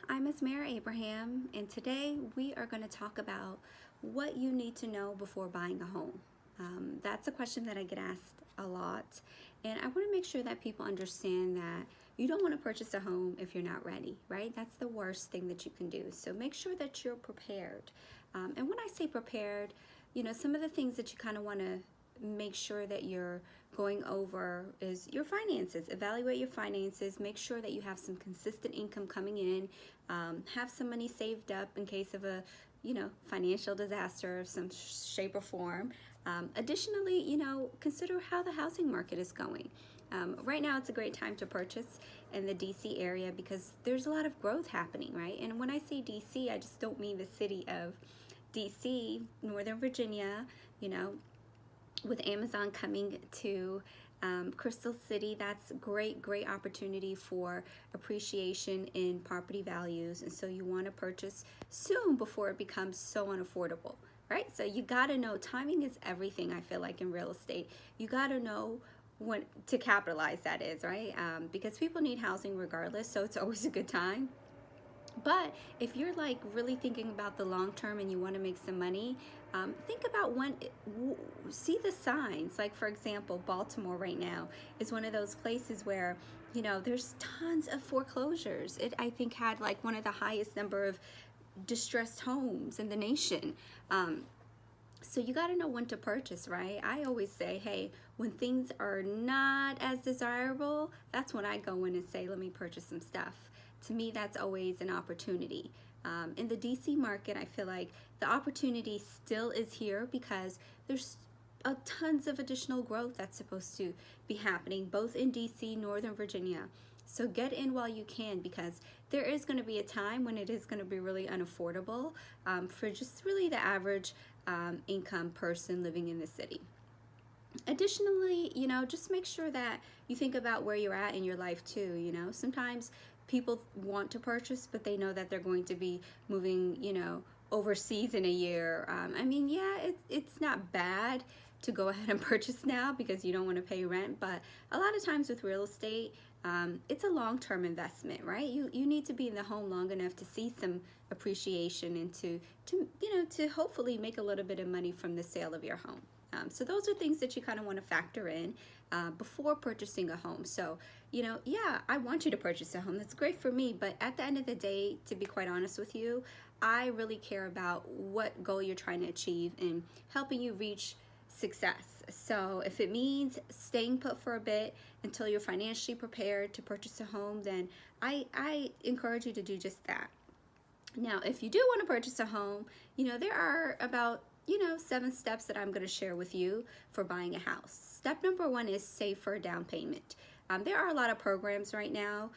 I'm Esmera Abraham, and today we are going to talk about what you need to know before buying a home. That's a question that I get asked a lot, and I want to make sure that people understand that you don't want to purchase a home if you're not ready, right? That's the worst thing that you can do. So make sure that you're prepared. And when I say prepared, some of the things that you kind of want to make sure that you're going over is your finances. Evaluate your finances. Make sure that you have some consistent income coming in. Have some money saved up in case of a financial disaster of some shape or form. Additionally, consider how the housing market is going. Right now it's a great time to purchase in the DC area because there's a lot of growth happening, right? And when I say DC, I just don't mean the city of DC, Northern Virginia, with Amazon coming to Crystal City. That's great opportunity for appreciation in property values, and so you want to purchase soon before it becomes so unaffordable, right? So you got to know timing is everything. I feel like in real estate, you got to know when to capitalize, that is, right? Because people need housing regardless, so it's always a good time. But if you're like really thinking about the long term and you want to make some money, think about see the signs. Like, for example, Baltimore right now is one of those places where, there's tons of foreclosures. It, I think, had like one of the highest number of distressed homes in the nation. So you got to know when to purchase, right? I always say, hey, when things are not as desirable, that's when I go in and say, let me purchase some stuff. To me, that's always an opportunity. In the DC market, I feel like the opportunity still is here because there's tons of additional growth that's supposed to be happening, both in DC, Northern Virginia. So get in while you can, because there is going to be a time when it is going to be really unaffordable for just really the average income person living in the city. Additionally, just make sure that you think about where you're at in your life too. Sometimes people want to purchase, but they know that they're going to be moving, overseas in a year. It's not bad to go ahead and purchase now because you don't want to pay rent, but a lot of times with real estate, it's a long-term investment, right? You need to be in the home long enough to see some appreciation and to hopefully make a little bit of money from the sale of your home. So those are things that you kind of want to factor in before purchasing a home. So, I want you to purchase a home. That's great for me. But at the end of the day, to be quite honest with you, I really care about what goal you're trying to achieve and helping you reach success. So if it means staying put for a bit until you're financially prepared to purchase a home, then I encourage you to do just that. Now, if you do want to purchase a home, there are about 7 steps that I'm going to share with you for buying a house. Step number 1 is save for a down payment. There are a lot of programs right now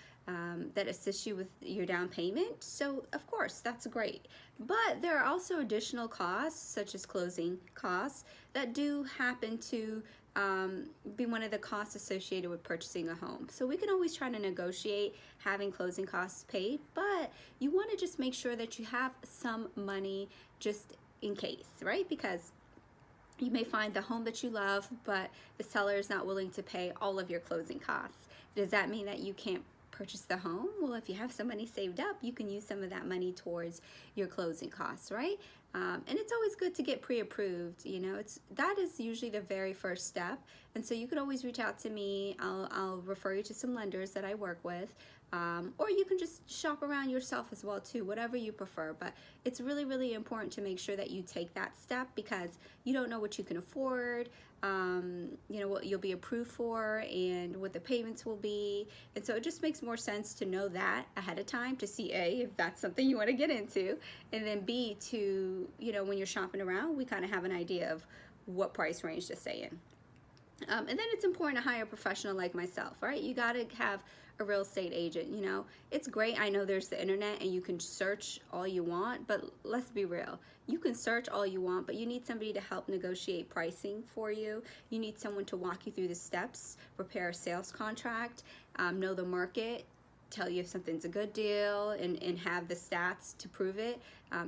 that assist you with your down payment. So of course, that's great. But there are also additional costs, such as closing costs, that do happen to be one of the costs associated with purchasing a home. So we can always try to negotiate having closing costs paid, but you want to just make sure that you have some money just in case, right? Because you may find the home that you love, but the seller is not willing to pay all of your closing costs. Does that mean that you can't purchase the home? Well, if you have some money saved up, you can use some of that money towards your closing costs, right? And it's always good to get pre-approved. That is usually the very first step. And so you could always reach out to me. I'll refer you to some lenders that I work with. Or you can just shop around yourself as well too, whatever you prefer. But it's really important to make sure that you take that step because you don't know what you can afford, what you'll be approved for and what the payments will be. And so it just makes more sense to know that ahead of time to see A, if that's something you want to get into, and then B, to, when you're shopping around, we kind of have an idea of what price range to stay in. And then it's important to hire a professional like myself, right? You got to have a real estate agent. It's great. I know there's the internet and you can search all you want, but let's be real. You can search all you want, but you need somebody to help negotiate pricing for you. You need someone to walk you through the steps, prepare a sales contract, know the market, tell you if something's a good deal, and have the stats to prove it.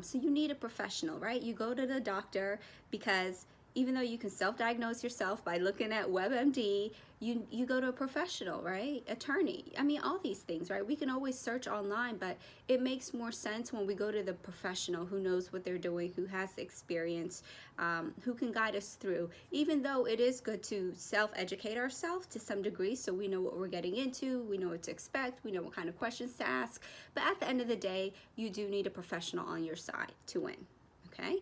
So you need a professional, right? You go to the doctor because even though you can self-diagnose yourself by looking at WebMD, you go to a professional, right? Attorney. I mean, all these things, right? We can always search online, but it makes more sense when we go to the professional who knows what they're doing, who has experience, who can guide us through. Even though it is good to self-educate ourselves to some degree, so we know what we're getting into, we know what to expect, we know what kind of questions to ask. But at the end of the day, you do need a professional on your side to win, okay?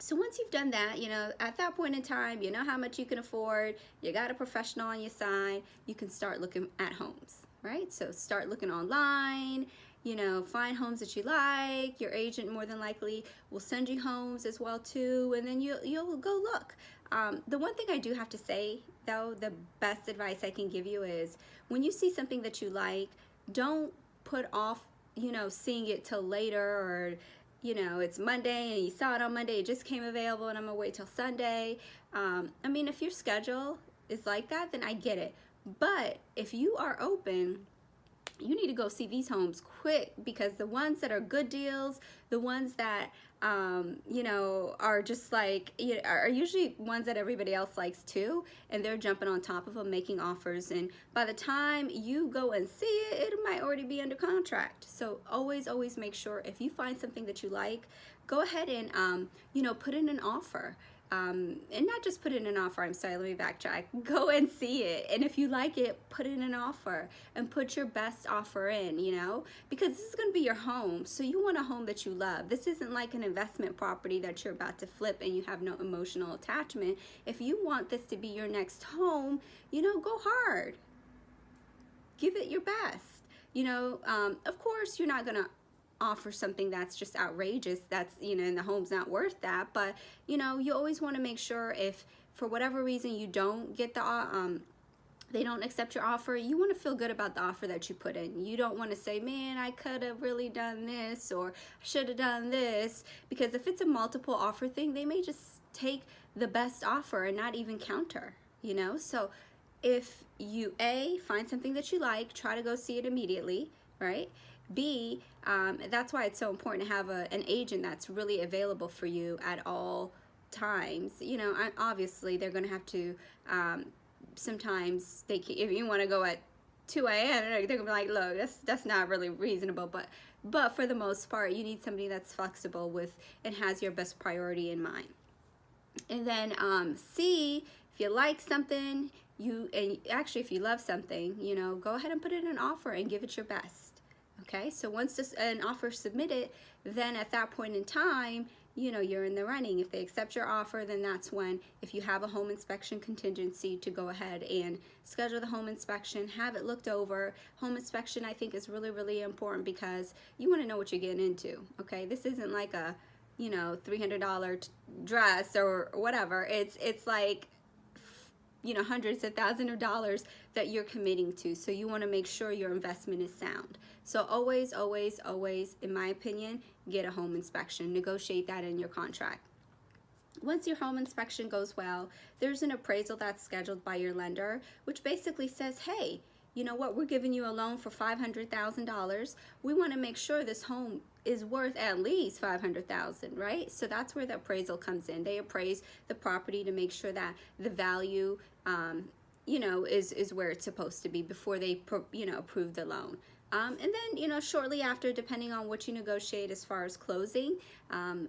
So once you've done that, at that point in time, you know how much you can afford, you got a professional on your side, you can start looking at homes, right? So start looking online, find homes that you like. Your agent more than likely will send you homes as well too, and then you'll go look. The one thing I do have to say though, the best advice I can give you is when you see something that you like, don't put off, seeing it till later, or it's Monday and you saw it on Monday, it just came available and I'm gonna wait till Sunday. I mean, if your schedule is like that, then I get it. But if you are open, you need to go see these homes quick, because the ones that are good deals, the ones that are just like, are usually ones that everybody else likes too, and they're jumping on top of them, making offers, and by the time you go and see it, it might already be under contract. So always make sure if you find something that you like, go ahead and put in an offer. And not just put in an offer, I'm sorry, let me backtrack. Go and see it. And if you like it, put in an offer and put your best offer in, because this is going to be your home. So you want a home that you love. This isn't like an investment property that you're about to flip and you have no emotional attachment. If you want this to be your next home, go hard. Give it your best. Of course, you're not going to offer something that's just outrageous, that's and the home's not worth that, but you always want to make sure, if for whatever reason you don't get the they don't accept your offer, you want to feel good about the offer that you put in. You don't want to say, man, I could have really done this, or should have done this, because if it's a multiple offer thing, they may just take the best offer and not even counter, so if you find something that you like, try to go see it immediately, right? B, that's why it's so important to have an agent that's really available for you at all times. Obviously they're going to have to, sometimes if you want to go at 2 a.m., they're going to be like, look, that's not really reasonable, but for the most part, you need somebody that's flexible with and has your best priority in mind. And then C, if you like something, if you love something, go ahead and put in an offer and give it your best. Okay, so once an offer is submitted, then at that point in time, you're in the running. If they accept your offer, then that's when, if you have a home inspection contingency, to go ahead and schedule the home inspection, have it looked over. Home inspection, I think, is really, really important, because you want to know what you're getting into. Okay, this isn't like a, $300 dress or whatever. It's like, hundreds of thousands of dollars that you're committing to. So you want to make sure your investment is sound. So always, in my opinion, get a home inspection. Negotiate that in your contract. Once your home inspection goes well, there's an appraisal that's scheduled by your lender, which basically says, hey, you know what, we're giving you a loan for $500,000. We want to make sure this home is worth at least $500,000, right? So that's where the appraisal comes in. They appraise the property to make sure that the value, is where it's supposed to be before they, approve the loan. And then, shortly after, depending on what you negotiate as far as closing,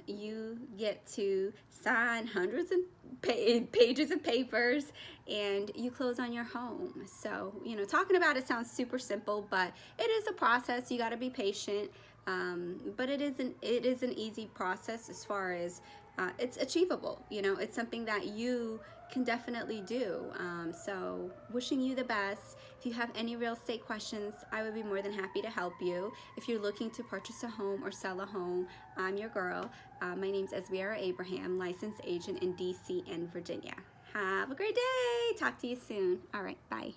you get to sign hundreds of pages of papers, and you close on your home. So, talking about it sounds super simple, but it is a process. You got to be patient. But it is an easy process as far as it's achievable. It's something that you can definitely do. So wishing you the best. If you have any real estate questions, I would be more than happy to help you. If you're looking to purchase a home or sell a home, I'm your girl. My name's Esviera Abraham, licensed agent in DC and Virginia. Have a great day. Talk to you soon. All right, bye.